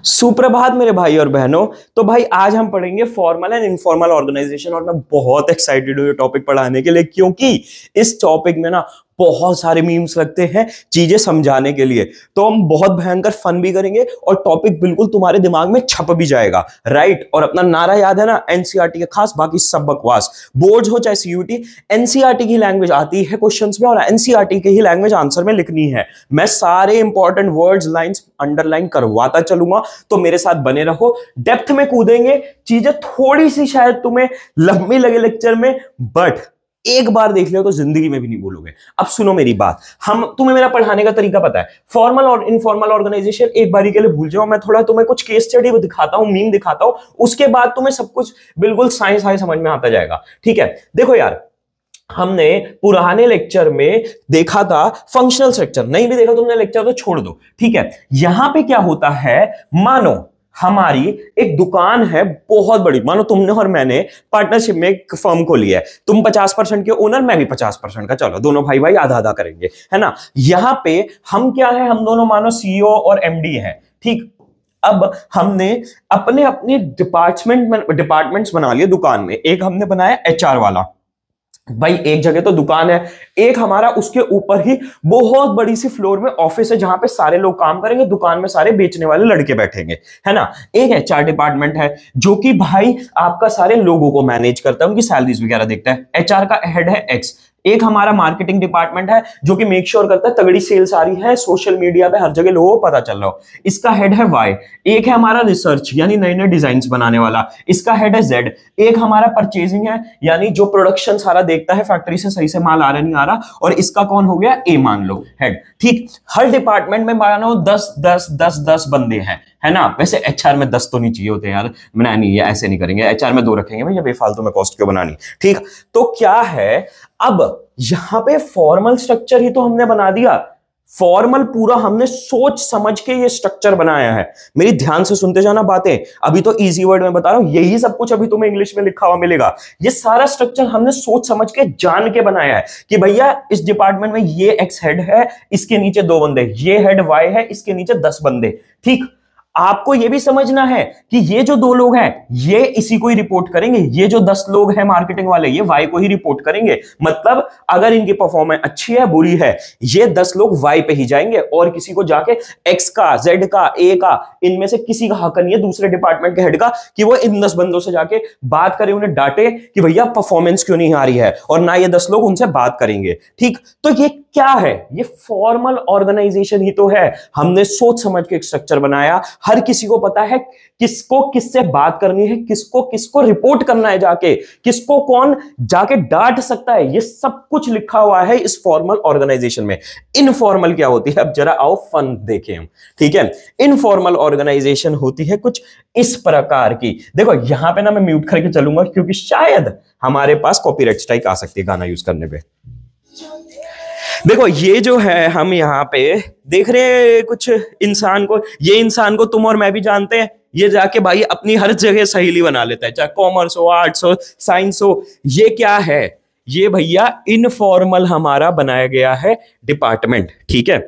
सुप्रभात मेरे भाई और बहनों। तो भाई आज हम पढ़ेंगे फॉर्मल एंड इनफॉर्मल ऑर्गेनाइजेशन और मैं बहुत एक्साइटेड हूँ ये टॉपिक पढ़ाने के लिए, क्योंकि इस टॉपिक में ना बहुत सारे मीम्स लगते हैं चीजें समझाने के लिए। तो हम बहुत भयंकर फन भी करेंगे और टॉपिक बिल्कुल तुम्हारे दिमाग में छप भी जाएगा, राइट। और अपना नारा याद है ना, एनसीईआरटी के खास, बाकी सब बकवास। बोर्ड्स हो चाहे सीयूटी, एनसीईआरटी की लैंग्वेज आती है क्वेश्चंस में और एनसीईआरटी की ही लैंग्वेज आंसर में लिखनी है। मैं सारे इंपॉर्टेंट वर्ड्स लाइंस अंडरलाइन करवाता चलूंगा, तो मेरे साथ बने रहो। डेप्थ में कूदेंगे, चीजें थोड़ी सी शायद तुम्हें लंबी लगे लेक्चर में, बट एक बार देख लो तो जिंदगी में भी नहीं भूलोगे। अब सुनो मेरी बात, तुम्हें मेरा पढ़ाने का तरीका पता है। फॉर्मल और इनफॉर्मल ऑर्गेनाइजेशन एक बारी के लिए भूल जाओ, मैं थोड़ा तुम्हें कुछ केस स्टडी दिखाता हूं, मीम दिखाता हूं, उसके बाद तुम्हें सब कुछ बिल्कुल साइंस समझ में आता जाएगा। ठीक है, देखो यार, हमने पुराने लेक्चर में देखा था फंक्शनल स्ट्रक्चर। नहीं भी देखा तुमने लेक्चर तो छोड़ दो, ठीक है। यहां पे क्या होता है, मानो हमारी एक दुकान है बहुत बड़ी, मानो तुमने और मैंने पार्टनरशिप में एक फर्म को लिया है। तुम 50% के ओनर, मैं भी 50% का, चलो दोनों भाई भाई आधा आधा करेंगे, है ना। यहां पे हम क्या है, हम दोनों मानो सीईओ और एमडी हैं, ठीक। अब हमने अपने अपने डिपार्टमेंट्स बना लिए दुकान में। एक हमने बनाया एचआर वाला, भाई एक जगह तो दुकान है, एक हमारा उसके ऊपर ही बहुत बड़ी सी फ्लोर में ऑफिस है जहां पे सारे लोग काम करेंगे, दुकान में सारे बेचने वाले लड़के बैठेंगे, है ना। एक एचआर डिपार्टमेंट है जो कि भाई आपका सारे लोगों को मैनेज करता है, उनकी सैलरीज वगैरह देखता है। एचआर का हेड है एक्स। एक हमारा मार्केटिंग डिपार्टमेंट है जो कि मेक श्योर करता है तगड़ी सेल्स आ रही है, सोशल मीडिया पे हर जगह लोगों को पता चल रहा हो, इसका हेड है वाई। एक है हमारा रिसर्च, यानी नए नए डिजाइन बनाने वाला, इसका हेड है जेड। एक हमारा परचेजिंग है, यानी जो प्रोडक्शन सारा देखता है फैक्ट्री से सही से माल आ रहा नहीं आ रहा, और इसका कौन हो गया, ए मान लो, हेड, ठीक। हर डिपार्टमेंट में मानो 10 बंदे हैं, है ना। वैसे एचआर में 10 तो नहीं चाहिए होते यार, मैं नहीं, ये ऐसे नहीं करेंगे, एचआर में 2 रखेंगे भैया, बेफालतू में कॉस्ट क्यों बनानी, ठीक। तो क्या है, अब यहां पे फॉर्मल स्ट्रक्चर ही तो हमने बना दिया। फॉर्मल पूरा हमने सोच समझ के ये स्ट्रक्चर बनाया है। मेरी ध्यान से सुनते जाना बातें, अभी तो इजी वर्ड में बता रहा हूं, यही सब कुछ अभी तुम्हें इंग्लिश में लिखा हुआ मिलेगा। ये सारा स्ट्रक्चर हमने सोच समझ के जान के बनाया है कि भैया इस डिपार्टमेंट में ये एक्स हेड है, इसके नीचे 2 बंदे, ये हेड वाई है, इसके नीचे 10 बंदे, ठीक। आपको यह भी समझना है कि ये जो 2 लोग हैं ये इसी को ही रिपोर्ट करेंगे, ये जो 10 लोग हैं मार्केटिंग वाले ये वाई को ही रिपोर्ट करेंगे। मतलब अगर इनकी परफॉर्मेंस अच्छी है बुरी है, ये 10 लोग वाई पे ही जाएंगे और किसी को जाके एक्स का, जेड का, ए का, इनमें से किसी का हक नहीं है दूसरे डिपार्टमेंट के हेड का कि वो इन 10 बंदों से जाके बात करे, उन्हें डांटे कि भैया परफॉर्मेंस क्यों नहीं आ रही है, और ना ये 10 लोग उनसे बात करेंगे, ठीक। तो ये क्या है, ये फॉर्मल ऑर्गेनाइजेशन ही तो है। हमने सोच समझ के एक स्ट्रक्चर बनाया, हर किसी को पता है किसको किससे बात करनी है, किसको किसको रिपोर्ट करना है, जाके किसको कौन जाके डांट सकता है, ये सब कुछ लिखा हुआ है इस फॉर्मल ऑर्गेनाइजेशन में। इनफॉर्मल क्या होती है, अब जरा आओ फन देखें हम, ठीक है। इनफॉर्मल ऑर्गेनाइजेशन होती है कुछ इस प्रकार की। देखो यहां पे ना मैं म्यूट करके चलूंगा क्योंकि शायद हमारे पास कॉपीराइट स्ट्राइक आ सकती है गाना यूज करने पे। देखो ये जो है, हम यहाँ पे देख रहे हैं कुछ इंसान को, ये इंसान को तुम और मैं भी जानते हैं, ये जाके भाई अपनी हर जगह सहेली बना लेता है, चाहे कॉमर्स हो, आर्ट्स हो, साइंस हो। ये क्या है, ये भैया इनफॉर्मल हमारा बनाया गया है डिपार्टमेंट, ठीक है।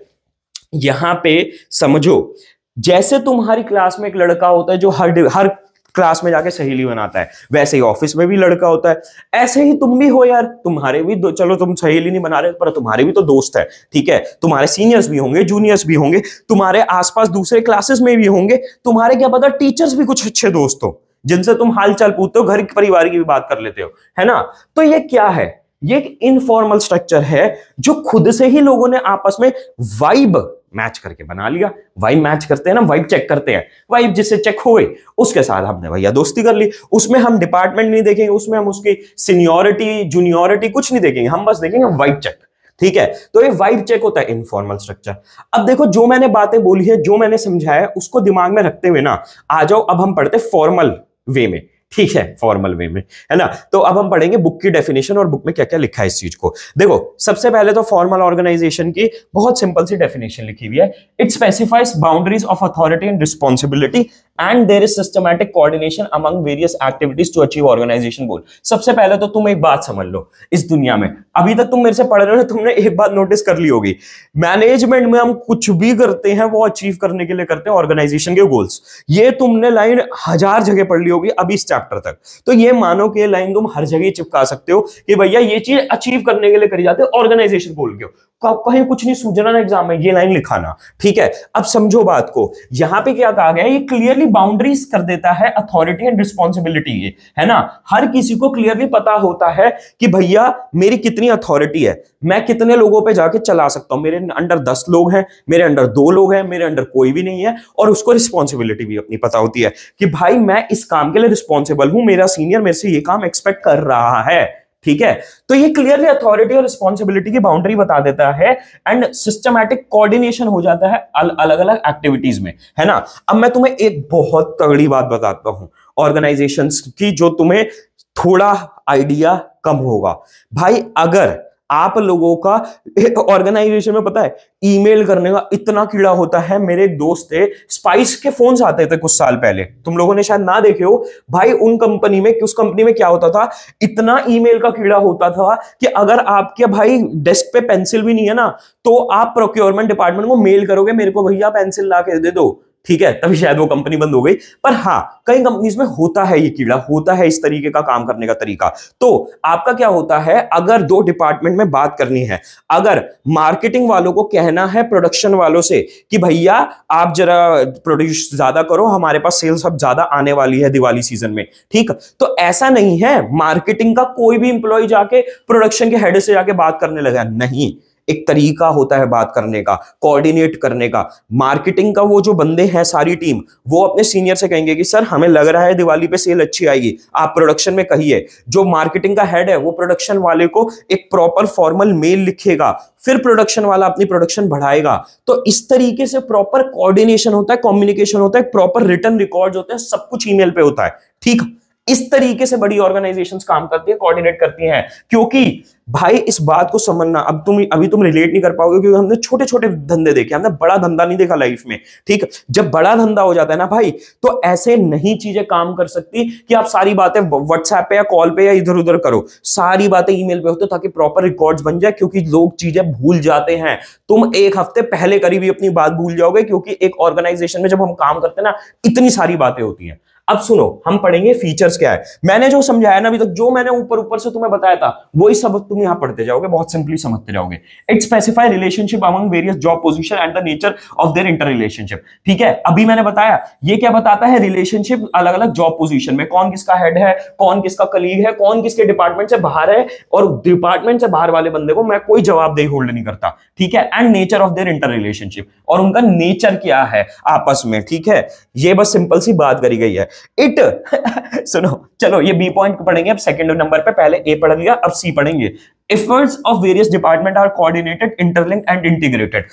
यहां पे समझो, जैसे तुम्हारी क्लास में एक लड़का होता है जो हर क्लास में जाके सहेली बनाता है, वैसे ही ऑफिस में भी लड़का होता है। ऐसे ही तुम भी हो यार, तुम्हारे भी चलो तुम सहेली नहीं बना रहे पर तुम्हारे भी तो दोस्त है, ठीक है। तुम्हारे सीनियर्स भी होंगे, जूनियर्स भी होंगे, तुम्हारे आसपास दूसरे क्लासेस में भी होंगे, तुम्हारे क्या पता टीचर्स भी कुछ अच्छे दोस्त हो जिनसे तुम हाल चाल पूछते हो, घर परिवार की भी बात कर लेते हो, है ना। तो ये क्या है, ये एक इनफॉर्मल स्ट्रक्चर है जो खुद से ही लोगों ने आपस में वाइब मैच करके बना लिया। वाइब मैच करते हैं ना, वाइब चेक करते हैं, वाइब जिससे चेक हो गई उसके साथ हमने भैया दोस्ती कर ली। उसमें हम डिपार्टमेंट नहीं देखेंगे, उसमें हम उसकी सीनियरिटी जूनियरिटी कुछ नहीं देखेंगे, हम बस देखेंगे वाइब चेक, ठीक है। तो ये वाइब चेक होता है इनफॉर्मल स्ट्रक्चर। अब देखो जो मैंने बातें बोली है, जो मैंने समझाया, उसको दिमाग में रखते हुए ना आ जाओ अब हम पढ़ते फॉर्मल वे में, ठीक है, फॉर्मल वे में, है ना। तो अब हम पढ़ेंगे बुक की डेफिनेशन और बुक में क्या क्या लिखा है इस चीज को। देखो सबसे पहले तो फॉर्मल ऑर्गेनाइजेशन की बहुत सिंपल सी डेफिनेशन लिखी हुई है। It specifies boundaries of authority and responsibility and there is systematic coordination among various activities to achieve organisation goal. सबसे पहले तो तुम एक बात समझ लो, इस दुनिया में अभी तक तुम मेरे से पढ़ रहे हो, तुमने एक बात नोटिस कर ली होगी, मैनेजमेंट में हम कुछ भी करते हैं वो अचीव करने के लिए करते हैं ऑर्गेनाइजेशन के गोल्स। ये तुमने लाइन 1000 जगह पढ़ ली होगी अभी इस चैप्टर तक। तो ये मानो कि लाइन तुम हर जगह चिपका सकते हो कि भैया ये चीज अचीव करने के लिए करी जाती है ऑर्गेनाइजेशन गोल के। कहीं कुछ नहीं सूझना ना एग्जाम में, ये लाइन लिखाना, ठीक है। अब समझो बात को, यहां पे क्या कहा गया है, ये क्लियरली बाउंड्रीज कर देता है अथॉरिटी एंड रिस्पॉन्सिबिलिटी की, है ना। हर किसी को क्लियरली पता होता है कि भैया मेरी कितनी अथॉरिटी है, मैं कितने लोगों पे जाके चला सकता हूं, मेरे अंडर 10 लोग हैं, मेरे अंडर 2 लोग हैं, मेरे अंडर कोई भी नहीं है। और उसको रिस्पॉन्सिबिलिटी भी अपनी पता होती है कि भाई मैं इस काम के लिए रिस्पॉन्सिबल हूं, मेरा सीनियर मेरे से ये काम एक्सपेक्ट कर रहा है, ठीक है। तो ये क्लियरली अथॉरिटी और रिस्पॉन्सिबिलिटी की बाउंड्री बता देता है एंड सिस्टमैटिक कोऑर्डिनेशन हो जाता है अलग अलग एक्टिविटीज में, है ना। अब मैं तुम्हें एक बहुत तगड़ी बात बताता हूं ऑर्गेनाइजेशंस की, जो तुम्हें थोड़ा आइडिया कम होगा। भाई अगर आप लोगों का ऑर्गेनाइजेशन में पता है ईमेल करने का इतना कीड़ा होता है। मेरे एक दोस्त थे, स्पाइस के फोन्स आते थे कुछ साल पहले, तुम लोगों ने शायद ना देखे हो। भाई उस कंपनी में क्या होता था, इतना ईमेल का कीड़ा होता था कि अगर आपके भाई डेस्क पे पेंसिल भी नहीं है ना, तो आप प्रोक्योरमेंट डिपार्टमेंट को मेल करोगे, मेरे को भैया पेंसिल ला के दे दो, ठीक है। तभी शायद वो कंपनी बंद हो गई। पर हाँ, कई कंपनीज में होता है ये कीड़ा, होता है इस तरीके का काम करने का तरीका। तो आपका क्या होता है, अगर 2 डिपार्टमेंट में बात करनी है, अगर मार्केटिंग वालों को कहना है प्रोडक्शन वालों से कि भैया आप जरा प्रोड्यूस ज्यादा करो, हमारे पास सेल्स अब ज्यादा आने वाली है दिवाली सीजन में, ठीक। तो ऐसा नहीं है मार्केटिंग का कोई भी इंप्लॉय जाके प्रोडक्शन के हेड से जाके बात करने लगा, नहीं। एक तरीका होता है बात करने का, कोऑर्डिनेट करने का। मार्केटिंग का वो जो बंदे हैं सारी टीम, वो अपने सीनियर से कहेंगे कि सर हमें लग रहा है दिवाली पे सेल अच्छी आएगी, आप प्रोडक्शन में कहिए। जो मार्केटिंग का हेड है वो प्रोडक्शन वाले को एक प्रॉपर फॉर्मल मेल लिखेगा, फिर प्रोडक्शन वाला अपनी प्रोडक्शन बढ़ाएगा। तो इस तरीके से प्रॉपर कोऑर्डिनेशन होता है, कम्युनिकेशन होता है, प्रॉपर रिटर्न रिकॉर्ड्स होते हैं, सब कुछ ईमेल पे होता है, ठीक। इस तरीके से बड़ी ऑर्गेनाइजेशंस काम करती है, कोऑर्डिनेट करती हैं। क्योंकि भाई इस बात को समझना, अभी तुम रिलेट नहीं कर पाओगे क्योंकि हमने छोटे छोटे धंधे देखे, हमने बड़ा धंधा नहीं देखा लाइफ में, ठीक। जब बड़ा धंधा हो जाता है ना भाई, तो ऐसे नहीं चीजें काम कर सकती कि आप सारी बातें व्हाट्सएप पे या कॉल पे या इधर उधर करो, सारी बातें ईमेल पे होते ताकि प्रॉपर रिकॉर्ड्स बन जाए। क्योंकि लोग चीजें भूल जाते हैं, तुम एक हफ्ते पहले करी भी अपनी बात भूल जाओगे, क्योंकि एक ऑर्गेनाइजेशन में जब हम काम करते हैं ना, इतनी सारी बातें होती हैं। अब सुनो, हम पढ़ेंगे फीचर्स क्या है। मैंने जो समझाया ना अभी तक, जो मैंने ऊपर ऊपर से तुम्हें बताया था, वही सब तुम यहां पढ़ते जाओगे, बहुत सिंपली समझते जाओगे। It specify relationship among various job position and the nature of their inter relationship, ठीक है। अभी मैंने बताया ये क्या बताता है, रिलेशनशिप अलग अलग जॉब पोजीशन में, कौन किसका हेड है, कौन किसका कलीग है, कौन किसके डिपार्टमेंट से बाहर है, और डिपार्टमेंट से बाहर वाले बंदे को मैं कोई जवाबदेही होल्ड नहीं करता, ठीक है। And nature of their inter relationship, और उनका नेचर क्या है आपस में, ठीक है। ये बस सिंपल सी बात करी गई है। इट सुनो, चलो ये बी पॉइंट पढ़ेंगे अब सेकंड नंबर पे, पहले ए पढ़ लिया, अब सी पढ़ेंगे। Efforts of various department are coordinated, interlinked and integrated.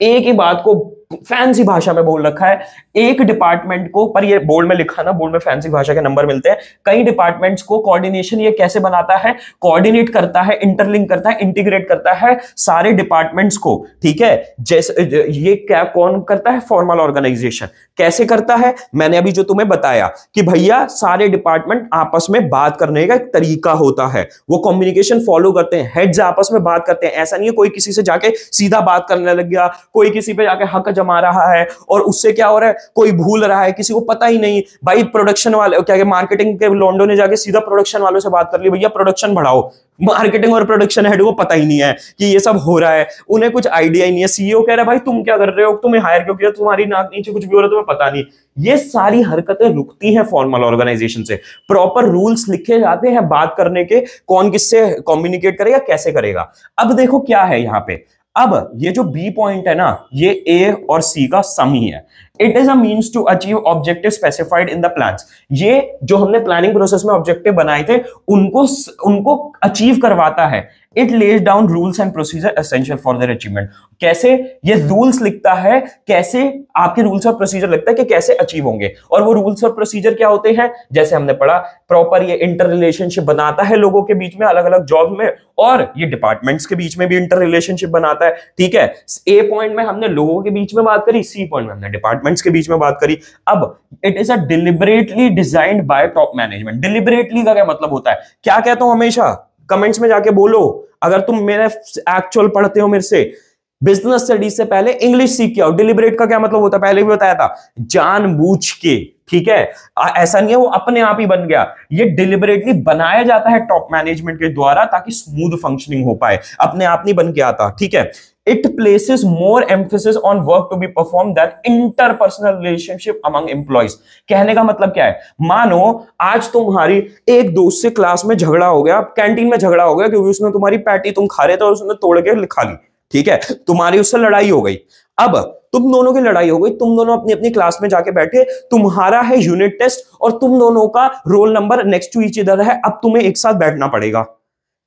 एक ही बात को फैंसी भाषा में बोल रखा है, एक डिपार्टमेंट को, पर ये बोर्ड में लिखा ना, बोर्ड में फैंसी भाषा के नंबर मिलते हैं। कई डिपार्टमेंट्स को कोऑर्डिनेशन ये कैसे बनाता है, कोऑर्डिनेट करता है, इंटरलिंक करता है, इंटीग्रेट करता है सारे डिपार्टमेंट्स को, ठीक है। जैसे ये क्या कौन करता है, फॉर्मल ऑर्गेनाइजेशन कैसे करता है, मैंने अभी जो तुम्हें बताया कि भैया सारे डिपार्टमेंट आपस में बात करने का एक तरीका होता है, वो कम्युनिकेशन फॉलो करते हैं, हेड्स आपस में बात करते हैं। ऐसा नहीं है कोई किसी से जाके सीधा बात करने लग गया, कोई किसी पे जाके हक जमा रहा है और उससे क्या हो रहा है, कोई भूल रहा है, किसी को पता ही नहीं। भाई प्रोडक्शन वाले क्या, मार्केटिंग के लोंडो ने जाके सीधा प्रोडक्शन वालों से बात कर ली, भैया प्रोडक्शन बढ़ाओ। मार्केटिंग और प्रोडक्शन हेड को पता ही नहीं है कि ये सब हो रहा है, उन्हें कुछ आइडिया ही नहीं है। सीईओ कह रहा है भाई तुम क्या कर रहे हो, तुम्हें हायर क्यों किया, तुम्हारी नाक नीचे कुछ भी हो रहा है तुम्हें पता नहीं। ये सारी हरकतें रुकती हैं फॉर्मल ऑर्गेनाइजेशन से। प्रॉपर रूल्स लिखे जाते हैं बात करने के, कौन किससे कम्युनिकेट करेगा, कैसे करेगा। अब देखो क्या है यहां पे, अब ये जो बी पॉइंट है ना, ये ए और सी का सम ही है। It is a means to achieve objective specified in the plans. ये जो हमने प्लानिंग प्रोसेस में ऑब्जेक्टिव बनाए थे, उनको अचीव करवाता है। It lays down rules and procedure essential for their achievement. कैसे ये रूल्स लिखता है, कैसे आपके रूल्स और प्रोसीजर लिखता है कि कैसे अचीव होंगे। और वो रूल्स और प्रोसीजर क्या होते हैं, जैसे हमने पढ़ा, प्रॉपर ये इंटर रिलेशनशिप बनाता है लोगों के बीच में अलग अलग जॉब में, और ये डिपार्टमेंट्स के बीच में भी इंटर रिलेशनशिप बनाता है, ठीक है। ए पॉइंट में हमने लोगों के बीच में बात करी, सी पॉइंट में हमने डिपार्टमेंट डिपार्टमेंट्स के बीच में बात करी। अब it is a deliberately designed bye top management. Deliberately का क्या मतलब होता है, क्या कहता हूं हमेशा, कमेंट्स में जाके बोलो। अगर तुम मेरे एक्चुअल पढ़ते हो मेरे से, बिजनेस स्टडीज से पहले इंग्लिश सीख के आओ। डिलिबरेट का क्या मतलब होता है, पहले भी बताया था, जानबूझ के, ठीक है। ऐसा नहीं है वो अपने आप ही बन गया, ये डिलिबरेटली बनाया जाता है टॉप मैनेजमेंट के द्वारा ताकि स्मूथ फंक्शनिंग हो पाए, अपने आप नहीं बन के आता, ठीक है। It places more emphasis on work to be perform that interpersonal relationship among employees. कहने का मतलब क्या है, मानो आज तुम्हारी एक दोस्त से क्लास में झगड़ा हो गया, कैंटीन में झगड़ा हो गया क्योंकि उसने तुम्हारी पैटी तुम खा रहे थे और उसने तोड़ के खा ली, ठीक है, तुम्हारी उससे लड़ाई हो गई। अब तुम दोनों की लड़ाई हो गई, तुम दोनों अपनी अपनी क्लास में जाके बैठे, तुम्हारा है यूनिट टेस्ट और तुम दोनों का role number next to each other है। अब तुम्हें एक साथ बैठना पड़ेगा,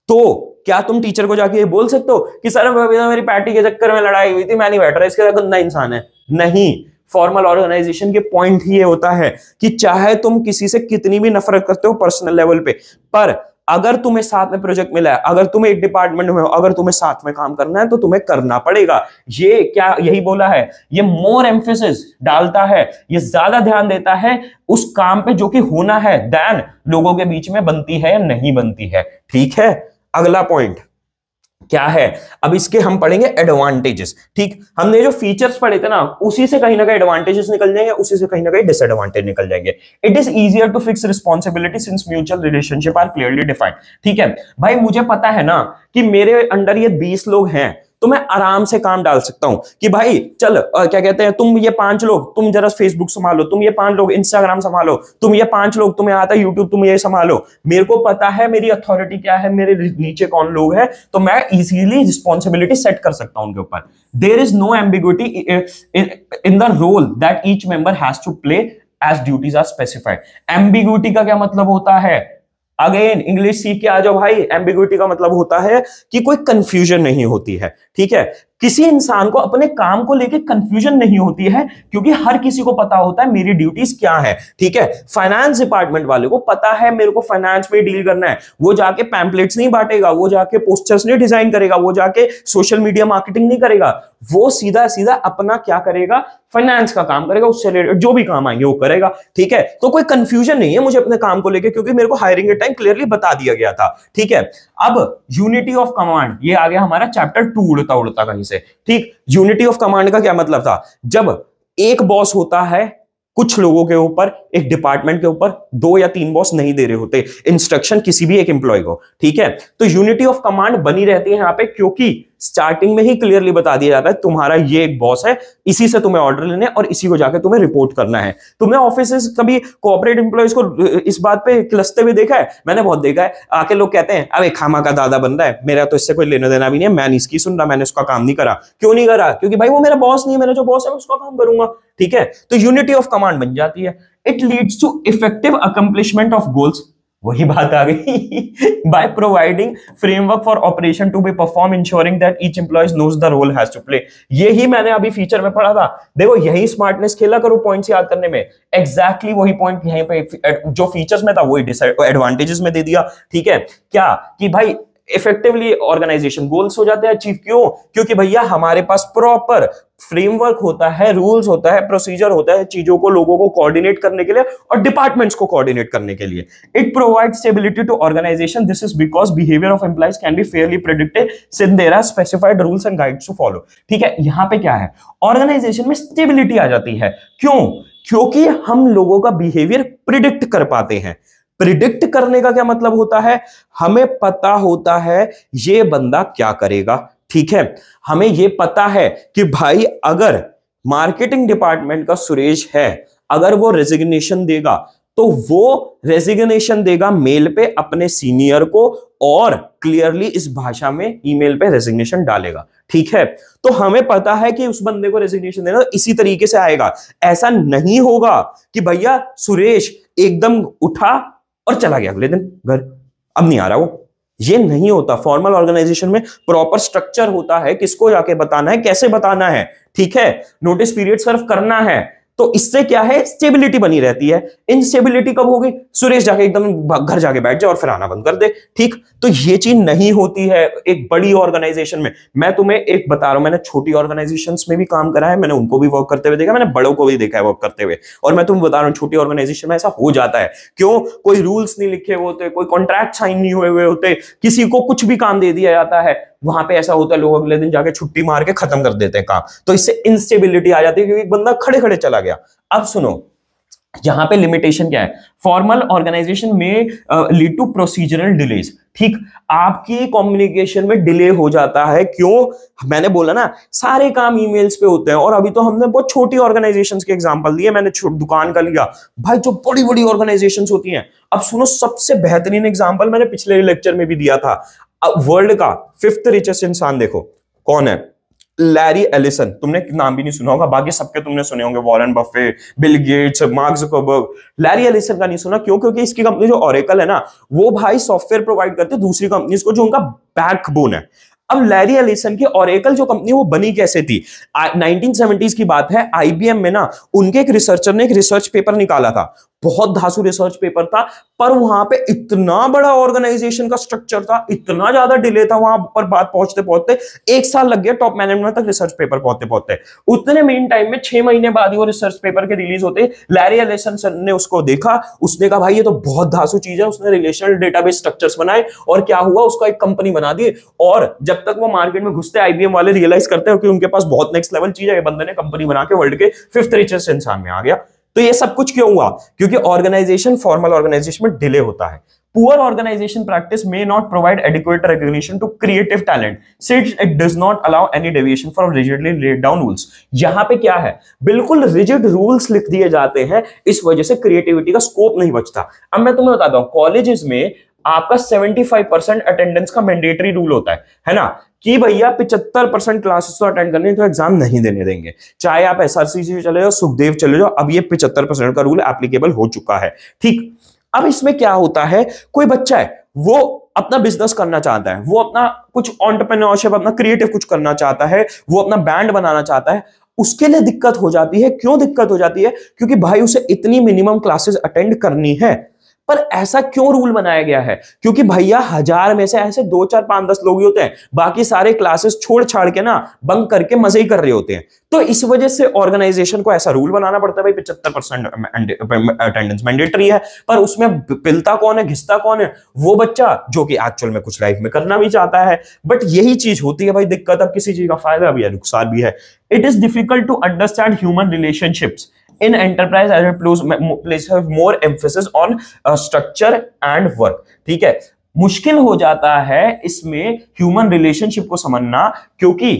तो क्या तुम टीचर को जाके ये बोल सकते हो कि सर मेरी पार्टी के चक्कर में लड़ाई हुई थी, मैं नहीं बैठ रहा, इसके गंदा इंसान है? नहीं। फॉर्मल ऑर्गेनाइजेशन के पॉइंट ही ये होता है कि चाहे तुम किसी से कितनी भी नफरत करते हो पर्सनल लेवल पे, पर अगर तुम्हें साथ में प्रोजेक्ट मिला है, अगर तुम्हें एक डिपार्टमेंट में हो, अगर तुम्हें साथ में काम करना है तो तुम्हें करना पड़ेगा। ये क्या यही बोला है, ये मोर एम्फेसिस डालता है, ये ज्यादा ध्यान देता है उस काम पे जो कि होना है देन लोगों के बीच में बनती है या नहीं बनती है, ठीक है। अगला पॉइंट क्या है, अब इसके हम पढ़ेंगे एडवांटेजेस, ठीक। हमने जो फीचर्स पढ़े थे ना, उसी से कहीं ना कहीं एडवांटेजेस निकल जाएंगे, उसी से कहीं ना कहीं डिसएडवांटेज निकल जाएंगे। It is easier to fix responsibility since mutual relationship are clearly defined, ठीक है। भाई मुझे पता है ना कि मेरे अंडर ये 20 लोग हैं, तो मैं आराम से काम डाल सकता हूं कि भाई चल क्या कहते हैं, तुम ये 5 लोग तुम जरा फेसबुक संभालो, तुम ये 5 लोग इंस्टाग्राम संभालो, तुम ये 5 लोग तुम्हें आता है यूट्यूब, तुम ये संभालो। मेरे को पता है मेरी अथॉरिटी क्या है, मेरे नीचे कौन लोग हैं, तो मैं इजीली रिस्पॉन्सिबिलिटी सेट कर सकता हूं उनके ऊपर। There is no ambiguity in the role that each member has to play as duties are specified. Ambiguity का क्या मतलब होता है, अगेन इंग्लिश सीख के आ जाओ भाई। एम्बिग्युइटी का मतलब होता है कि कोई कंफ्यूजन नहीं होती है, ठीक है। किसी इंसान को अपने काम को लेके कंफ्यूजन नहीं होती है क्योंकि हर किसी को पता होता है मेरी ड्यूटीज क्या है, ठीक है। फाइनेंस डिपार्टमेंट वाले को पता है मेरे को फाइनेंस में डील करना है, वो जाके पैम्पलेट्स नहीं बांटेगा, वो जाके पोस्टर्स नहीं डिजाइन करेगा, वो जाके सोशल मीडिया मार्केटिंग नहीं करेगा, वो सीधा सीधा अपना क्या करेगा, फाइनेंस का काम करेगा, उससे रिलेटेड जो भी काम आएंगे वो करेगा, ठीक है। तो कोई कंफ्यूजन नहीं है मुझे अपने काम को लेके क्योंकि मेरे को हायरिंग के टाइम क्लियरली बता दिया गया था, ठीक है। अब यूनिटी ऑफ कमांड, ये आ गया हमारा चैप्टर 2 उड़ता उड़ता कहीं से, ठीक। यूनिटी ऑफ कमांड का क्या मतलब था, जब एक बॉस होता है कुछ लोगों के ऊपर, एक डिपार्टमेंट के ऊपर 2 या 3 बॉस नहीं दे रहे होते इंस्ट्रक्शन किसी भी एक एम्प्लॉय को, ठीक है। तो यूनिटी ऑफ कमांड बनी रहती है यहां पे क्योंकि स्टार्टिंग में ही क्लियरली बता दिया जाता है तुम्हारा ये एक बॉस है, इसी से तुम्हें ऑर्डर लेने और इसी को जाके तुम्हें रिपोर्ट करना है। तुमने ऑफिस कभी कोऑपरेट एम्प्लॉयज को इस बात पे किलसते हुए देखा है? मैंने बहुत देखा है। आके लोग कहते हैं अबे खामा का दादा बंदा है, मेरा तो इससे कोई लेना देना भी नहीं है, मैं इसकी सुन रहा, मैंने उसका काम नहीं करा। क्यों नहीं करा? क्योंकि भाई वो मेरा बॉस नहीं है, मेरा जो बॉस है उसका काम करूंगा, ठीक है। तो यूनिटी ऑफ कमांड बन जाती है। It leads to effective accomplishment of goals, वही बात आ गई, by providing framework for operation to be perform ensuring that each employee knows the role has to play. यही मैंने अभी फीचर में पढ़ा था, देखो यही स्मार्टनेस खेला करो पॉइंट्स याद करने में। एग्जैक्टली वही पॉइंट यहीं पे जो फीचर्स में था वही एडवांटेजेस में दे दिया, ठीक है। क्या कि भाई इफेक्टिवली ऑर्गेनाइजेशन गोल्स हो जाते हैं अचीव। क्यों? क्योंकि भैया हमारे पास प्रॉपर फ्रेमवर्क होता है, रूल्स होता है, प्रोसीजर होता है चीजों को, लोगों को कोऑर्डिनेट करने के लिए और डिपार्टमेंट्स को कोऑर्डिनेट करने के लिए। It provide stability to organisation, this is because behaviour of employees can be fairly predicted since there are specified rules and guides to follow, ठीक है। यहां पे क्या है, ऑर्गेनाइजेशन में स्टेबिलिटी आ जाती है। क्यों? क्योंकि हम लोगों का बिहेवियर प्रिडिक्ट कर पाते हैं। प्रिडिक्ट करने का क्या मतलब होता है, हमें पता होता है ये बंदा क्या करेगा, ठीक है। हमें ये पता है कि भाई अगर मार्केटिंग डिपार्टमेंट का सुरेश है, अगर वो रेजिग्नेशन देगा तो वो रेजिग्नेशन देगा मेल पे अपने सीनियर को और क्लियरली इस भाषा में ईमेल पे रेजिग्नेशन डालेगा, ठीक है। तो हमें पता है कि उस बंदे को रेजिग्नेशन देना इसी तरीके से आएगा। ऐसा नहीं होगा कि भैया सुरेश एकदम उठा और चला गया अगले दिन घर, अब नहीं आ रहा वो, ये नहीं होता। फॉर्मल ऑर्गेनाइजेशन में प्रॉपर स्ट्रक्चर होता है, किसको जाके बताना है, कैसे बताना है, ठीक है। नोटिस पीरियड सर्व करना है तो इससे क्या है, स्टेबिलिटी बनी रहती है। इनस्टेबिलिटी कब होगी, सुरेश जाके एकदम घर जाके बैठ जाए और फिर आना बंद कर दे, ठीक। तो ये चीज नहीं होती है एक बड़ी ऑर्गेनाइजेशन में। मैं तुम्हें एक बता रहा हूं, मैंने छोटी ऑर्गेनाइजेशंस में भी काम करा है, मैंने उनको भी वर्क करते हुए देखा, मैंने बड़ों को भी देखा है वर्क करते हुए, और मैं तुम्हें बता रहा हूं छोटी ऑर्गेनाइजेशन में ऐसा हो जाता है। क्यों, कोई रूल्स नहीं लिखे होते, कोई कॉन्ट्रैक्ट साइन नहीं हुए होते, किसी को कुछ भी काम दे दिया जाता है, वहां पे ऐसा होता है लोग अगले दिन जाके छुट्टी मार के खत्म कर देते हैं काम। तो इससे इंस्टेबिलिटी आ जाती है, क्योंकि एक बंदा खड़े खड़े चला गया। अब सुनो, यहां पे लिमिटेशन क्या है, फॉर्मल ऑर्गेनाइजेशन में लीड टू प्रोसीजरल डिलेज, ठीक। आपकी कम्युनिकेशन में डिले हो जाता है, क्यों, मैंने बोला ना सारे काम ईमेल्स पे होते हैं। और अभी तो हमने बहुत छोटी ऑर्गेनाइजेशंस के एग्जांपल दिए, मैंने दुकान का लिया, भाई जो बड़ी बड़ी ऑर्गेनाइजेशंस होती हैं। अब सुनो, सबसे बेहतरीन एग्जांपल मैंने पिछले लेक्चर में भी दिया था, वर्ल्ड का 5th रिचेस्ट इंसान देखो कौन है, लैरी एलिसन। तुमने नाम भी नहीं सुना होगा, बाकी सबके तुमने सुने होंगे, Warren Buffett, Bill Gates, mark Zuckerberg. Larry Ellison का नहीं सुना, क्यों, क्योंकि इसकी कंपनी जो ओरेकल है ना, वो भाई सॉफ्टवेयर प्रोवाइड करते हैं दूसरी कंपनीज को, जो उनका बैकबोन है। अब लैरी एलिसन की ओरेकल जो कंपनी वो बनी कैसे थी, 1970s की बात है, आईबीएम में ना उनके एक रिसर्चर ने एक रिसर्च पेपर निकाला था, बहुत धांसू रिसर्च पेपर था, पर वहां पे इतना बड़ा ऑर्गेनाइजेशन का स्ट्रक्चर था, इतना ज्यादा डिले था वहां पर बात पहुंचते पहुंचते, 1 साल लग गया टॉप मैनेजमेंट तक रिसर्च पेपर पहुंचते पहुंचते। उतने मेन टाइम में 6 महीने बाद ही वो रिसर्च पेपर के रिलीज होते, लैरी एलिसन ने उसको देखा, उसने कहा भाई ये तो बहुत धांसू चीज है, उसने रिलेशनल डेटाबेस स्ट्रक्चर्स बनाए, और क्या हुआ, उसका एक कंपनी बना दी। और जब तक वो मार्केट में घुसते, आईबीएम वाले रियलाइज करते हैं कि उनके पास बहुत नेक्स्ट लेवल चीज है, ये बंदे ने कंपनी बना के वर्ल्ड के 5th रिचेस्ट इंसान में आ गया। तो ये सब कुछ क्यों हुआ, क्योंकि ऑर्गेनाइजेशन, फॉर्मल ऑर्गेनाइजेशन में डिले होता है। Poor organization practice may not provide adequate recognition to creative talent since it does not allow any deviation from rigidly laid down rules। यहां पे क्या है, बिल्कुल रिजिड रूल्स लिख दिए जाते हैं, इस वजह से क्रिएटिविटी का स्कोप नहीं बचता। अब मैं तुम्हें बताता हूं, कॉलेजेस में आपका 75% अटेंडेंस का मैंडेटरी रूल होता है ना, कि भैया 75% क्लासेस तो अटेंड करनी है, तो एग्जाम नहीं देने देंगे, चाहे आप एसआरसी से चले जाओ, सुखदेव चले जाओ, अब ये 75% का रूल एप्लीकेबल हो चुका है, ठीक। अब इसमें क्या होता है, कोई बच्चा है वो अपना बिजनेस करना चाहता है, वो अपना कुछ एंटरप्रेन्योरशिप, अपना क्रिएटिव कुछ करना चाहता है, वो अपना बैंड बनाना चाहता है, उसके लिए दिक्कत हो जाती है। क्यों दिक्कत हो जाती है, क्योंकि भाई उसे इतनी मिनिमम क्लासेस अटेंड करनी है। पर ऐसा क्यों रूल बनाया गया है, क्योंकि भैया 1000 में से ऐसे 2, 4, 5, 10 लोग ही होते हैं, बाकी सारे क्लासेस छोड़ छाड़ के ना बंक करके मजे ही कर रहे होते हैं। तो इस वजह से ऑर्गेनाइजेशन को ऐसा रूल बनाना पड़ता है, भाई 75% अटेंडेंस मैंडेटरी है, पर उसमें पिलता कौन है, घिसता कौन है, वो बच्चा जो कि एक्चुअल में कुछ लाइफ में करना भी चाहता है। बट यही चीज होती है भाई दिक्कत। अब किसी चीज का फायदा भी है, नुकसान भी है। It is difficult to understand human relationships in enterprise as it places more emphasis on structure and work, ठीक है। मुश्किल हो जाता है इसमें ह्यूमन रिलेशनशिप को समझना, क्योंकि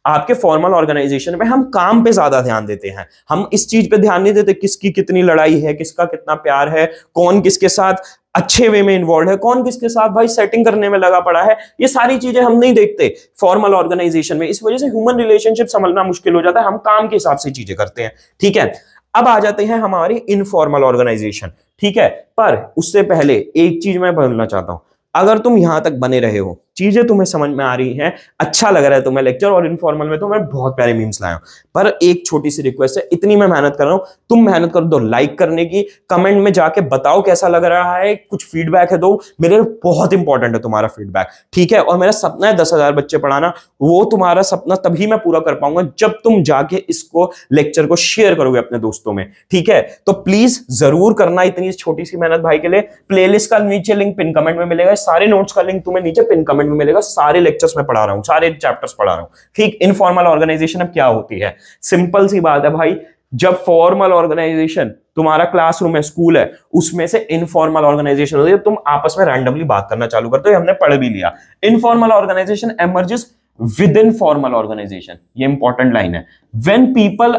आपके फॉर्मल ऑर्गेनाइजेशन में हम काम पे ज्यादा ध्यान देते हैं, हम इस चीज पे ध्यान नहीं देते किसकी कितनी लड़ाई है, किसका कितना प्यार है, कौन किसके साथ अच्छे वे में इन्वॉल्व है, कौन किसके साथ भाई सेटिंग करने में लगा पड़ा है, ये सारी चीजें हम नहीं देखते फॉर्मल ऑर्गेनाइजेशन में। इस वजह से ह्यूमन रिलेशनशिप समझना मुश्किल हो जाता है, हम काम के हिसाब से चीजें करते हैं, ठीक है। अब आ जाते हैं हमारी इनफॉर्मल ऑर्गेनाइजेशन, ठीक है। पर उससे पहले एक चीज मैं बोलना चाहता हूं, अगर तुम यहां तक बने रहे हो, चीजें तुम्हें समझ में आ रही हैं, अच्छा लग रहा है तुम्हें लेक्चर, और इनफॉर्मल में तो मैं बहुत प्यारे मीम्स लाया हूं, पर एक छोटी सी रिक्वेस्ट है, इतनी मैं मेहनत कर रहा हूं, तुम मेहनत कर दो लाइक करने की, कमेंट में जाके बताओ कैसा लग रहा है, कुछ फीडबैक है दो, मेरे लिए बहुत इंपॉर्टेंट है तुम्हारा फीडबैक, ठीक है। और मेरा सपना है 10,000 बच्चे पढ़ाना, वो तुम्हारा सपना तभी मैं पूरा कर पाऊंगा जब तुम जाके इसको लेक्चर को शेयर करोगे अपने दोस्तों में, ठीक है। तो प्लीज जरूर करना इतनी छोटी सी मेहनत भाई के लिए। प्लेलिस्ट का नीचे लिंक पिन कमेंट में मिलेगा, सारे नोट्स का लिंक तुम्हें नीचे पिन कमेंट में मिलेगा, सारे लेक्चर्स में पढ़ा रहा हूं, सारे चैप्टर्स पढ़ा रहा हूं, ठीक। इनफॉर्मल ऑर्गेनाइजेशन अब क्या होती है, सिंपल सी बात है भाई, जब फॉर्मल ऑर्गेनाइजेशन तुम्हारा क्लासरूम है, स्कूल है, उसमें से इनफॉर्मल ऑर्गेनाइजेशन होती है, तुम आपस में रैंडमली बात करना चालू करते हो, हमने पढ़ भी लिया। Informal organisation emerges within formal organisation, ये इंपॉर्टेंट लाइन है। When people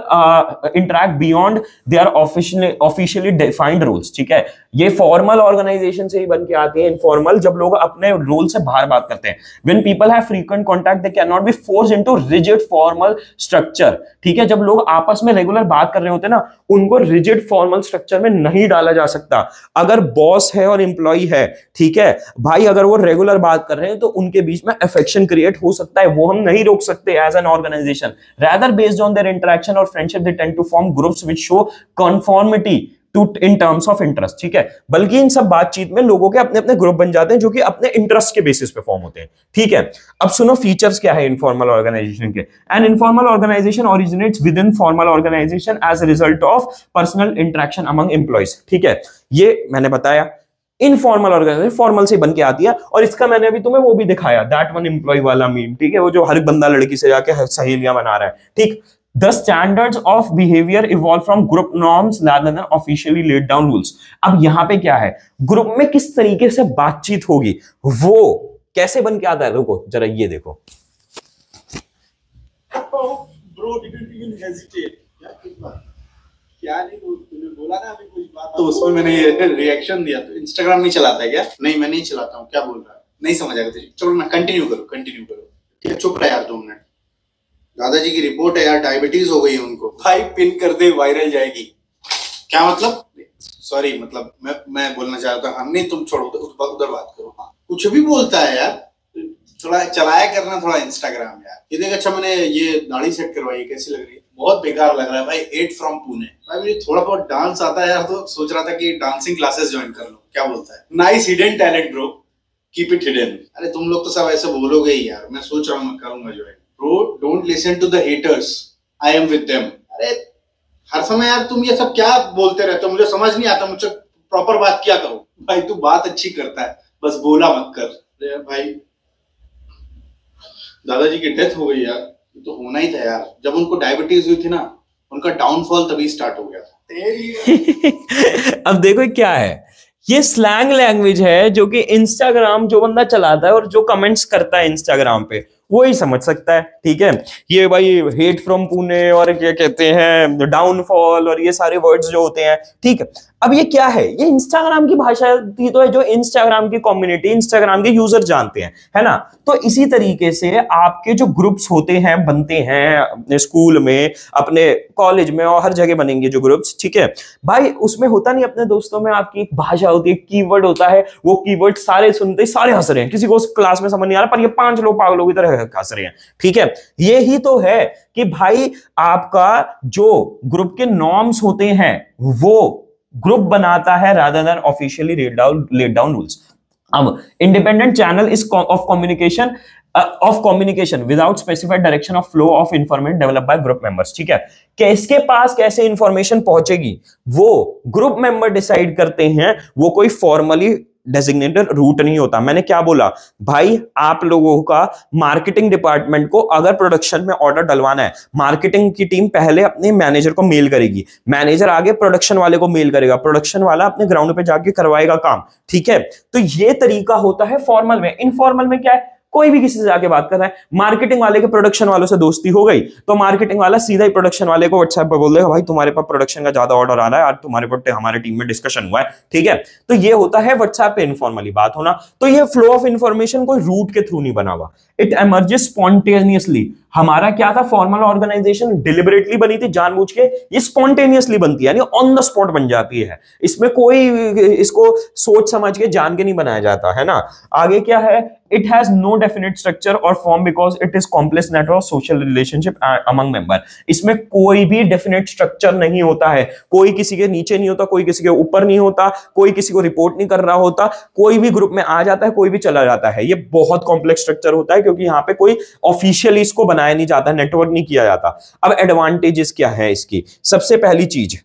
interact beyond their officially defined rules, ठीक है। ये फॉर्मल ऑर्गेनाइजेशन से ही बन के आती है इनफॉर्मल, जब लोग अपने रूल से बाहर बात करते हैं। When people have frequent contact, they cannot be forced into rigid formal structure, ठीक है। जब लोग आपस में रेगुलर बात कर रहे होते हैं ना, उनको रिजिड फॉर्मल स्ट्रक्चर में नहीं डाला जा सकता। अगर बॉस है और एम्प्लॉय है, ठीक है भाई, अगर वो रेगुलर बात कर रहे हैं तो उनके बीच में अफेक्शन क्रिएट हो सकता है, वो हम नहीं रोक सकते as an organisation, rather based based on their interaction और friendship they tend to form groups which show conformity to in terms of interest, ठीक है। बल्कि इन सब बातचीत में लोगों के अपने अपने ग्रुप बन जाते हैं जो कि अपने इंटरेस्ट के बेसिस पे फॉर्म होते हैं, ठीक है। अब सुनो फीचर्स क्या है इनफॉर्मल ऑर्गेनाइजेशन के। An informal organisation originates within formal organisation as a result of personal interaction among employees, ठीक है। ये मैंने बताया इनफॉर्मल ऑर्गेनाइजेशन फॉर्मल से बन के आती है, और इसका मैंने अभी तुम्हें वो भी दिखाया, दैट वन एम्प्लॉय वाला मीम, ठीक है, वो जो हर बंदा लड़की से जाके सहेलियां बना रहा है, ठीक। The standards of behavior evolve from group norms rather than officially laid down rules. अब यहां पे क्या है, ग्रुप में किस तरीके से बातचीत होगी वो कैसे बन के आता है, रुको जरा ये देखो। Bro didn't even hesitate. क्या नहीं, तूने बोला ना अभी कुछ बात, तो उसमें मैंने ये रिएक्शन दिया। तो इंस्टाग्राम नहीं चलाता है क्या? नहीं, मैं नहीं चलाता हूँ। क्या बोल रहा है? नहीं समझ आएगा तुझे। चलो ना, कंटिन्यू करो। ठीक है, चुप रह यार 2 मिनट। दादाजी की रिपोर्ट है यार, डायबिटीज हो गई है उनको। भाई पिन कर दे, वायरल जाएगी। क्या मतलब? सॉरी, मतलब मैं बोलना चाहता था। नहीं, तुम छोड़ो, उधर बात करो। हाँ, कुछ भी बोलता है यार, थोड़ा चलाया करना थोड़ा इंस्टाग्राम यार। ये देख, अच्छा मैंने ये दाढ़ी सेट करवाई, कैसी लग रही है? बहुत बेकार लग रहा है भाई। 8 फ्रॉम पुणे। भाई मुझे थोड़ा बहुत डांस आता है यार, तो सोच रहा था कि डांसिंग क्लासेस ज्वाइन कर लो। क्या बोलता है? Nice hidden talent bro, keep it hidden. अरे तुम लोग तो सब ऐसे बोलोगे ही यार। मैं सोच रहा हूँ मैं करूंगा join. Bro, don't listen to the haters. I am with them. अरे हर समय यार तुम ये सब क्या बोलते रहते हो, मुझे समझ नहीं आता। मुझसे प्रॉपर बात क्या करूं? भाई तू बात अच्छी करता है, बस बोला मत कर। अरे भाई दादाजी की डेथ हो गई यार, ये तो होना ही था यार। जब उनको डायबिटीज हुई थी ना, उनका डाउनफॉल तभी स्टार्ट हो गया था। अब देखो क्या है, ये स्लैंग लैंग्वेज है जो कि इंस्टाग्राम जो बंदा चलाता है और जो कमेंट्स करता है इंस्टाग्राम पे वो ही समझ सकता है, ठीक है। ये भाई हेट फ्रॉम पुणे और क्या कहते हैं डाउनफॉल और ये सारे वर्ड्स जो होते हैं, ठीक है। अब ये क्या है, ये इंस्टाग्राम की भाषा थी, तो है जो इंस्टाग्राम की कम्युनिटी, इंस्टाग्राम के यूजर जानते हैं, है ना। तो इसी तरीके से आपके जो ग्रुप्स होते हैं, बनते हैं अपने स्कूल में, अपने कॉलेज में और हर जगह बनेंगे जो ग्रुप्स, ठीक है भाई। उसमें होता नहीं, अपने दोस्तों में आपकी एक भाषा होती है, कीवर्ड होता है, वो कीवर्ड सारे सुनते सारे हंस रहे हैं, किसी को उस क्लास में समझ नहीं आ रहा, पर ये 5 लोग पागलों की तरह हंस रहे हैं, ठीक है। ये ही तो है कि भाई आपका जो ग्रुप के नॉर्म्स होते हैं वो ग्रुप बनाता है rather than officially laid down rules. अब independent channel is of communication without specified direction of flow of information developed by group members, ठीक है। किसके पास कैसे इंफॉर्मेशन पहुंचेगी वो ग्रुप मेंबर डिसाइड करते हैं, वो कोई फॉर्मली डेजिग्नेटेड रूट नहीं होता। मैंने क्या बोला भाई, आप लोगों का मार्केटिंग डिपार्टमेंट को अगर प्रोडक्शन में ऑर्डर डलवाना है, मार्केटिंग की टीम पहले अपने मैनेजर को मेल करेगी, मैनेजर आगे प्रोडक्शन वाले को मेल करेगा, प्रोडक्शन वाला अपने ग्राउंड पे जाके करवाएगा काम, ठीक है। तो ये तरीका होता है फॉर्मल में। इनफॉर्मल में क्या है, कोई भी किसी से जाके बात कर रहा है, मार्केटिंग वाले के प्रोडक्शन वालों से दोस्ती हो गई तो मार्केटिंग वाला सीधा ही प्रोडक्शन वाले को व्हाट्सएप पे बोल देगा, भाई तुम्हारे पास प्रोडक्शन का ज्यादा ऑर्डर आ रहा है, आज तुम्हारे पर हमारे टीम में डिस्कशन हुआ है, ठीक है। तो ये होता है व्हाट्सएप पे इनफॉर्मली बात होना। तो ये फ्लो ऑफ इंफॉर्मेशन कोई रूट के थ्रू नहीं बना हुआ, इट एमर्जेस स्पॉन्टेनियसली। हमारा क्या था, फॉर्मल ऑर्गेनाइजेशन डिलिबरेटली बनी थी, जानबूझ के। ये स्पॉन्टेनियसली बनती है, यानी ऑन द स्पॉट बन जाती है, इसमें कोई इसको सोच समझ के जान के नहीं बनाया जाता है ना। आगे क्या है, it has no definite structure or form because it is complex network of social relationship among member. इसमें कोई भी definite structure नहीं होता है, कोई किसी के नीचे नहीं होता, कोई किसी के ऊपर नहीं होता, कोई किसी को रिपोर्ट नहीं कर रहा होता, कोई भी ग्रुप में आ जाता है, कोई भी चला जाता है। ये बहुत कॉम्प्लेक्स स्ट्रक्चर होता है क्योंकि यहाँ पे कोई ऑफिशियली इसको बनाया नहीं जाता, नेटवर्क नहीं किया जाता। अब एडवांटेजेस क्या है इसकी, सबसे पहली चीज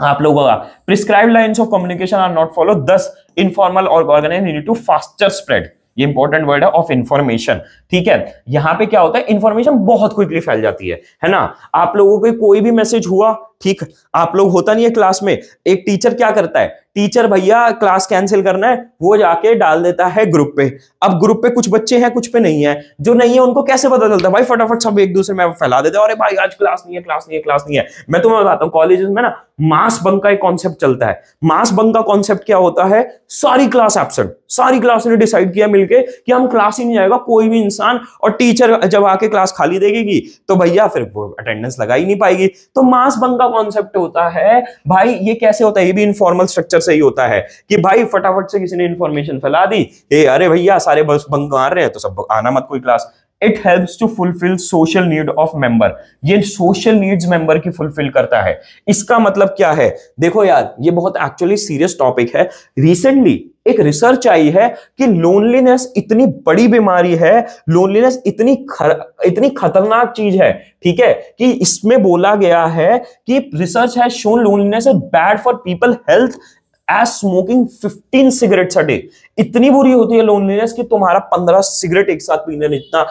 आप लोगों का prescribed lines of communication are not follow, thus informal organisation need to faster spread. ये इंपॉर्टेंट वर्ड है, ऑफ इंफॉर्मेशन, ठीक है। यहां पे क्या होता है, इंफॉर्मेशन बहुत क्विकली फैल जाती है ना। आप लोगों को कोई भी मैसेज हुआ, ठीक, आप लोग होता नहीं है क्लास में, एक टीचर क्या करता है, टीचर भैया क्लास कैंसिल करना है, वो जाके डाल देता है ग्रुप पे। अब ग्रुप पे कुछ बच्चे हैं, कुछ पे नहीं है, जो नहीं है उनको कैसे पता चलता है, भाई फटाफट सब एक दूसरे में फैला देते हैं, अरे भाई आज क्लास नहीं है, क्लास नहीं है, क्लास नहीं है। मैं तुम्हें बताता हूँ, कॉलेजेस में ना मास बंक का एक कॉन्सेप्ट चलता है। मास बंक का कॉन्सेप्ट क्या होता है, सारी क्लास एब्सेंट, सारी क्लास ने डिसाइड किया मिलके कि हम क्लास ही नहीं जाएगा कोई भी इंसान, और टीचर जब आके क्लास खाली देगी तो भैया फिर वो अटेंडेंस लगा ही नहीं पाएगी। तो मास बंक का कॉन्सेप्ट होता है भाई, ये कैसे होता है, ये भी इनफॉर्मल स्ट्रक्चर से ही होता है कि भाई फटाफट से किसी ने इंफॉर्मेशन फैला दी, अरे भैया सारे बस बंक मार रहे हैं तो सब आना मत कोई class. It helps to fulfil social need of member, ये सोशल नीड्स मेंबर की फुलफिल करता है। इसका मतलब क्या है, देखो यार ये बहुत एक्चुअली सीरियस टॉपिक है। रिसेंटली एक रिसर्च आई है कि लोनलीनेस इतनी बड़ी बीमारी है, लोनलीनेस इतनी खतरनाक चीज है, ठीक है, कि इसमें बोला गया है कि research has shown loneliness is bad for people health as smoking 15 cigarettes a day. इतनी बुरी होती है लोनलीनेस कि तुम्हारा 15 सिगरेट एक साथ पीने में इतना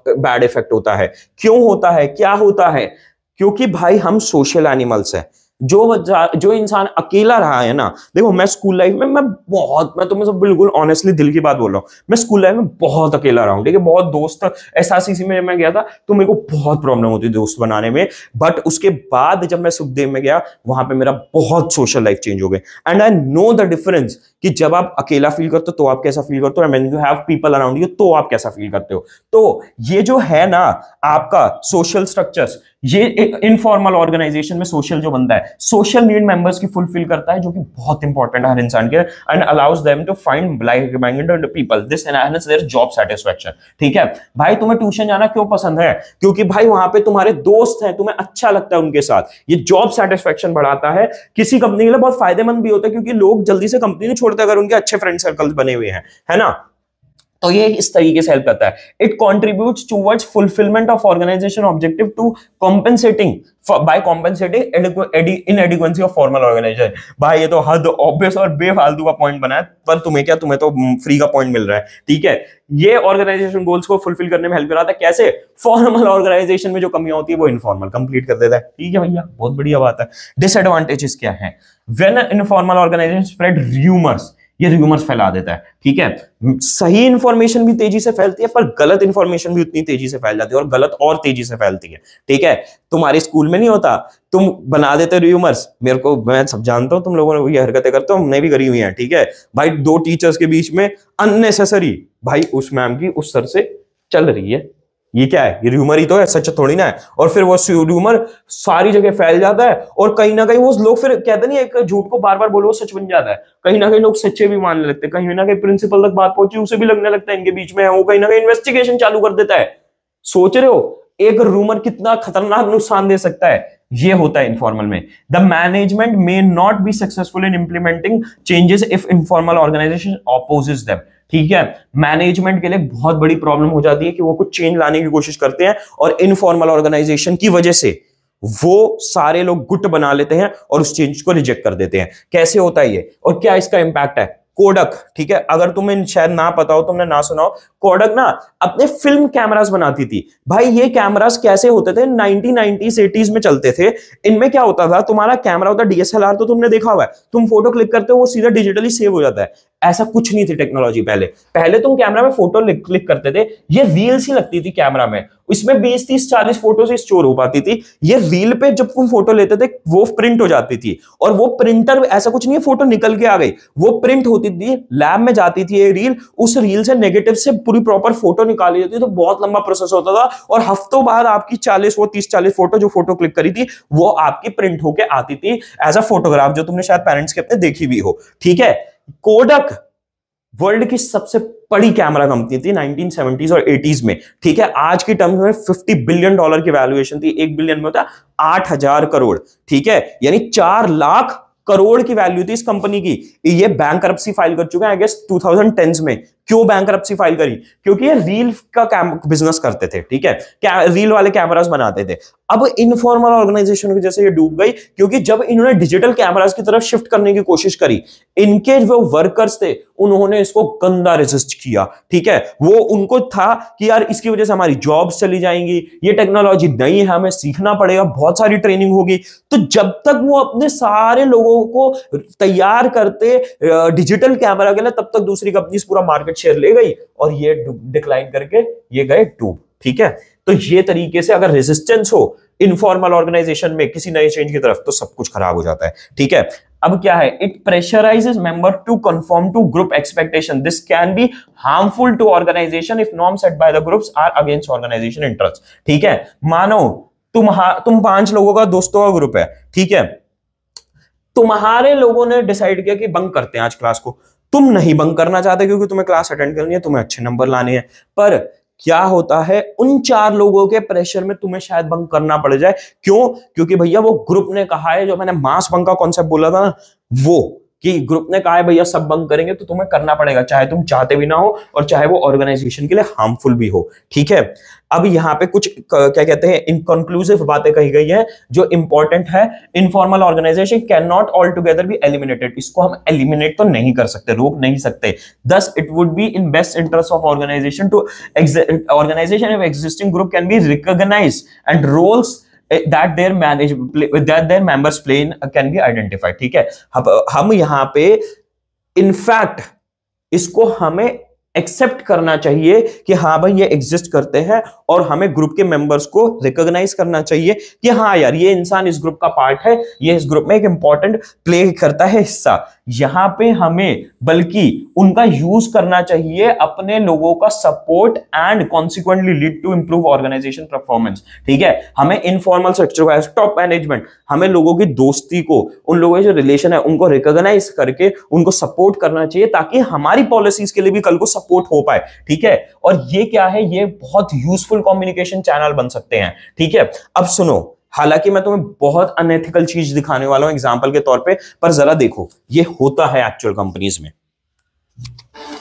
बैड इफेक्ट होता है। क्यों होता है, क्या होता है? क्योंकि भाई हम सोशल एनिमल्स हैं। जो इंसान अकेला रहा है ना, देखो मैं स्कूल लाइफ में मैं तुम्हें सब बिल्कुल ऑनेस्टली दिल की बात बोल रहा हूं, मैं स्कूल लाइफ में बहुत अकेला रहा हूं, ठीक है। बहुत दोस्त एसआरसीसी में मैं गया था तो मेरे को बहुत प्रॉब्लम होती दोस्त बनाने में, बट उसके बाद जब मैं सुखदेव में गया वहां पे मेरा बहुत सोशल लाइफ चेंज हो गई। And I know the difference कि जब आप अकेला फील करते हो तो आप कैसा फील करते हो, when you have people around you तो आप कैसा फील करते हो। तो ये जो है ना आपका सोशल स्ट्रक्चर्स, ये इनफॉर्मल ऑर्गेनाइजेशन में सोशल जो बनता है, सोशल नीड मेंबर्स की फुलफिल करता है, जो कि बहुत इंपॉर्टेंट है हर इंसान के, and allows them to find like minded people, this enhance their job satisfaction. ठीक है भाई, तुम्हें ट्यूशन जाना क्यों पसंद है? क्योंकि भाई वहां पे तुम्हारे दोस्त हैं, तुम्हें अच्छा लगता है उनके साथ, ये जॉब सेटिस्फैक्शन बढ़ाता है। किसी कंपनी के लिए बहुत फायदेमंद भी होता है क्योंकि लोग जल्दी से कंपनी नहीं छोड़ते अगर उनके अच्छे फ्रेंड सर्कल्स बने हुए हैं, है ना। तो ये इस तरीके से हेल्प करता है। It contributes towards fulfilment of organisation objective to compensating by compensating inadequacy of formal organisation. भाई ये तो हद ऑब्वियस और बेफालतू का पॉइंट बना है, पर तुम्हें क्या, तुम्हें तो फ्री का पॉइंट मिल रहा है, ठीक है। ये ऑर्गेनाइजेशन गोल्स को फुलफिल करने में हेल्प कराता है। कैसे? फॉर्मल ऑर्गेनाइजेशन में जो कमियां होती है वो इनफॉर्मल कंप्लीट कर देता है, ठीक है भैया, बहुत बढ़िया बात है। डिसएडवांटेजेस क्या है? When informal organisation spread rumours, ये र्यूमर्स फैला देता है, ठीक है। सही इंफॉर्मेशन भी तेजी से फैलती है पर गलत इंफॉर्मेशन भी उतनी तेजी से फैल जाती है, और गलत और तेजी से फैलती है, ठीक है। तुम्हारे स्कूल में नहीं होता, तुम बना देते र्यूमर्स, मेरे को, मैं सब जानता हूं तुम लोगों ने ये हरकतें करते हो, हमने भी करी हुई हैं, ठीक है भाई। दो टीचर्स के बीच में अननेसेसरी, भाई उस मैम की उस सर से चल रही है, ये क्या है? ये र्यूमर ही तो है, सच थोड़ी ना है। और फिर वो र्यूमर सारी जगह फैल जाता है, और कहीं ना कहीं वो लोग फिर कहते नहीं, एक झूठ को बार बार बोलो वो सच बन जाता है। कहीं ना कहीं लोग सच्चे भी मानने लगते हैं, कहीं ना कहीं प्रिंसिपल तक बात पहुंची, उसे भी लगने लगता है इनके बीच में है, वो कहीं ना कहीं इन्वेस्टिगेशन चालू कर देता है। सोच रहे हो एक रूमर कितना खतरनाक नुकसान दे सकता है? ये होता है इनफॉर्मल में। The management may not be successful in implementing changes if informal organisation opposes them, ठीक है। मैनेजमेंट के लिए बहुत बड़ी प्रॉब्लम हो जाती है कि वो कुछ चेंज लाने की कोशिश करते हैं और इनफॉर्मल ऑर्गेनाइजेशन की वजह से वो सारे लोग गुट बना लेते हैं और उस चेंज को रिजेक्ट कर देते हैं। कैसे होता है ये, और क्या इसका इंपैक्ट है? कोडक, ठीक है, अगर तुम्हें शायद ना पता हो, तुमने ना सुना हो, कोडक ना अपने फिल्म कैमरास बनाती थी। भाई ये कैमरास कैसे होते थे? 1990s 80s में चलते थे। इनमें क्या होता था, तुम्हारा कैमरा होता, डीएसएलआर तो तुमने देखा हुआ है, तुम फोटो क्लिक करते हो वो सीधा डिजिटली सेव हो जाता है। ऐसा कुछ नहीं थी टेक्नोलॉजी पहले तुम कैमरा में फोटो क्लिक करते थे, ये रील्स ही लगती थी कैमरा में, इसमें 20 30 40 फोटो से स्टोर हो पाती थी। ये रील पे जब तुम फोटो लेते थे वो प्रिंट हो जाती थी, और वो प्रिंटर ऐसा कुछ नहीं है फोटो निकल के आ गई, वो प्रिंट होती थी, लैब में जाती थी ये रील, उस रील से नेगेटिव से पूरी प्रॉपर फोटो निकाली जाती थी। तो बहुत लंबा प्रोसेस होता था, और हफ्तों बाद आपकी 30-40 फोटो जो फोटो क्लिक करी थी वो आपकी प्रिंट होके आती थी एज अ फोटोग्राफ, जो तुमने शायद पेरेंट्स के अपने देखी भी हो, ठीक है। कोडक वर्ल्ड की सबसे बड़ी कैमरा कंपनी थी 1970s और 80s में, ठीक है। आज की टर्म्स में $50 बिलियन की वैल्यूएशन थी, 1 बिलियन में होता 8,000 करोड़, ठीक है, यानी 4 लाख करोड़ की वैल्यू थी इस कंपनी की। ये बैंकरप्सी फाइल कर चुके हैं आई गेस 2010s में। क्यों बैंकरप्सी फाइल करी? क्योंकि ये रील का बिजनेस करते थे, ठीक है, रील वाले कैमरास बनाते थे। अब इनफॉर्मल ऑर्गेनाइजेशन की जैसे ये डूब गई, क्योंकि जब इन्होंने डिजिटल कैमरास की तरफ शिफ्ट करने की कोशिश करी, इनके जो वर्कर्स थे उन्होंने इसको गंदा रेजिस्ट किया, ठीक है। वो उनको था कि यार इसकी वजह से हमारी जॉब्स चली जाएंगी, ये टेक्नोलॉजी नई है, हमें सीखना पड़ेगा, बहुत सारी ट्रेनिंग होगी। तो जब तक वो अपने सारे लोगों को तैयार करते डिजिटल कैमरा के लिए, तब तक दूसरी कंपनीज पूरा मार्केट शेयर ले गई, और ये डिक्लाइन करके ये गए डूब, ठीक है। तो ये तरीके से अगर रेजिस्टेंस हो इनफॉर्मल ऑर्गेनाइजेशन में किसी नए चेंज की तरफ, तो सब कुछ खराब हो जाता है, ठीक है। अब क्या है? It pressurises member to conform to group expectation, this can be harmful to organisation if norm set by the groups are against organisation interest, ठीक है। मानो तुम 5 लोगों का दोस्तों का ग्रुप है, ठीक है, तुम्हारे लोगों ने डिसाइड किया कि बंक करते हैं आज क्लास को। तुम नहीं बंक करना चाहते क्योंकि तुम्हें क्लास अटेंड करनी है, तुम्हें अच्छे नंबर लाने हैं, पर क्या होता है, उन 4 लोगों के प्रेशर में तुम्हें शायद बंक करना पड़ जाए। क्यों? क्योंकि भैया वो ग्रुप ने कहा है, जो मैंने मास बंक का कॉन्सेप्ट बोला था ना, वो कि ग्रुप ने कहा है भैया सब बंक करेंगे, तो तुम्हें करना पड़ेगा, चाहे तुम चाहते भी ना हो और चाहे वो ऑर्गेनाइजेशन के लिए हार्मफुल भी हो। ठीक है, अब यहाँ पे कुछ क्या कहते हैं इनकंक्लूसिव बातें कही गई हैं जो इंपॉर्टेंट है। Informal organisation can not all together be eliminated, इसको हम एलिमिनेट तो नहीं कर सकते, रोक नहीं सकते। Thus it would be in best interest of organisation to organisation if existing group can be recognised and roles that their members play can be identified। ठीक है, हम यहाँ पे इनफैक्ट इसको हमें एक्सेप्ट करना चाहिए कि हाँ भाई ये एग्जिस्ट करते हैं, और हमें ग्रुप के मेंबर्स को रिकॉग्नाइज करना चाहिए कि हाँ यार ये इंसान इस ग्रुप का पार्ट है, ये इस ग्रुप में एक इंपॉर्टेंट प्ले करता है हिस्सा। यहां पे हमें बल्कि उनका यूज करना चाहिए अपने लोगों का support and consequently lead to improve organisation performance. ठीक है, हमें इनफॉर्मल स्ट्रक्चर को, टॉप मैनेजमेंट, हमें लोगों की दोस्ती को, उन लोगों के जो रिलेशन है उनको रिकॉग्नाइज करके उनको सपोर्ट करना चाहिए, ताकि हमारी पॉलिसीज के लिए भी कल को सपोर्ट हो पाए। ठीक है, और ये क्या है, ये बहुत यूजफुल कम्युनिकेशन चैनल बन सकते हैं। ठीक है, अब सुनो, हालांकि मैं तुम्हें बहुत अनएथिकल चीज दिखाने वाला हूं एग्जांपल के तौर पे, पर जरा देखो ये होता है एक्चुअल कंपनीज में।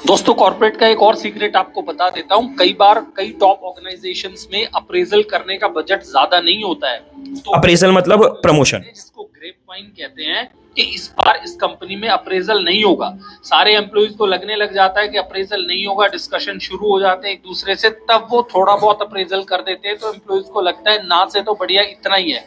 दोस्तों, कॉर्पोरेट का एक और सीक्रेट आपको बता देता हूं, कई बार कई टॉप ऑर्गेनाइजेशंस में अप्रेजल करने का बजट ज्यादा नहीं होता है। तो अप्रेजल मतलब प्रमोशन, जिसको ग्रेप वाइन कहते हैं, कि इस बार इस कंपनी में अप्रेजल नहीं होगा। सारे एम्प्लॉइज को लगने लग जाता है कि अप्रेजल नहीं होगा, डिस्कशन शुरू हो जाते हैं एक दूसरे से, तब वो थोड़ा बहुत अप्रेजल कर देते हैं, तो एम्प्लॉइज को लगता है ना से तो बढ़िया इतना ही है।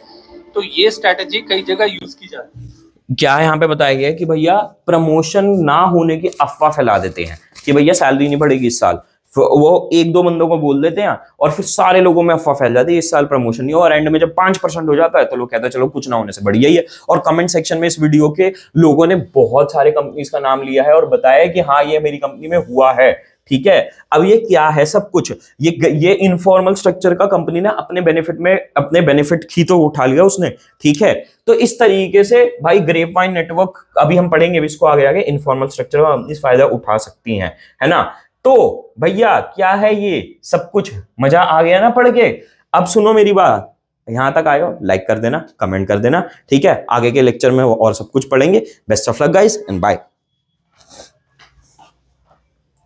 तो ये स्ट्रेटेजी कई जगह यूज की जाती है। क्या है यहाँ पे बताया गया कि भैया प्रमोशन ना होने की अफवाह फैला देते हैं कि भैया सैलरी नहीं बढ़ेगी इस साल, वो 1-2 बंदों को बोल देते हैं और फिर सारे लोगों में अफवाह फैल जाती है इस साल प्रमोशन नहीं हो, और एंड में जब 5% हो जाता है तो लोग कहते हैं चलो कुछ ना होने से बढ़िया ही है। और कमेंट सेक्शन में इस वीडियो के लोगों ने बहुत सारे कंपनीज का नाम लिया है और बताया कि हाँ ये मेरी कंपनी में हुआ है। ठीक है, अब ये क्या है सब कुछ, ये इनफॉर्मल स्ट्रक्चर का कंपनी ने अपने बेनिफिट की तो उठा लिया उसने। ठीक है, तो इस तरीके से भाई ग्रेप वाइन नेटवर्क, अभी हम पढ़ेंगे इसको आगे इनफॉर्मल स्ट्रक्चर का इस फायदा उठा सकती हैं, है ना। तो भैया क्या है ये सब कुछ, मजा आ गया ना पढ़ के। अब सुनो मेरी बात, यहां तक आए हो लाइक कर देना, कमेंट कर देना। ठीक है, आगे के लेक्चर में और सब कुछ पढ़ेंगे। Best of luck guys and bye.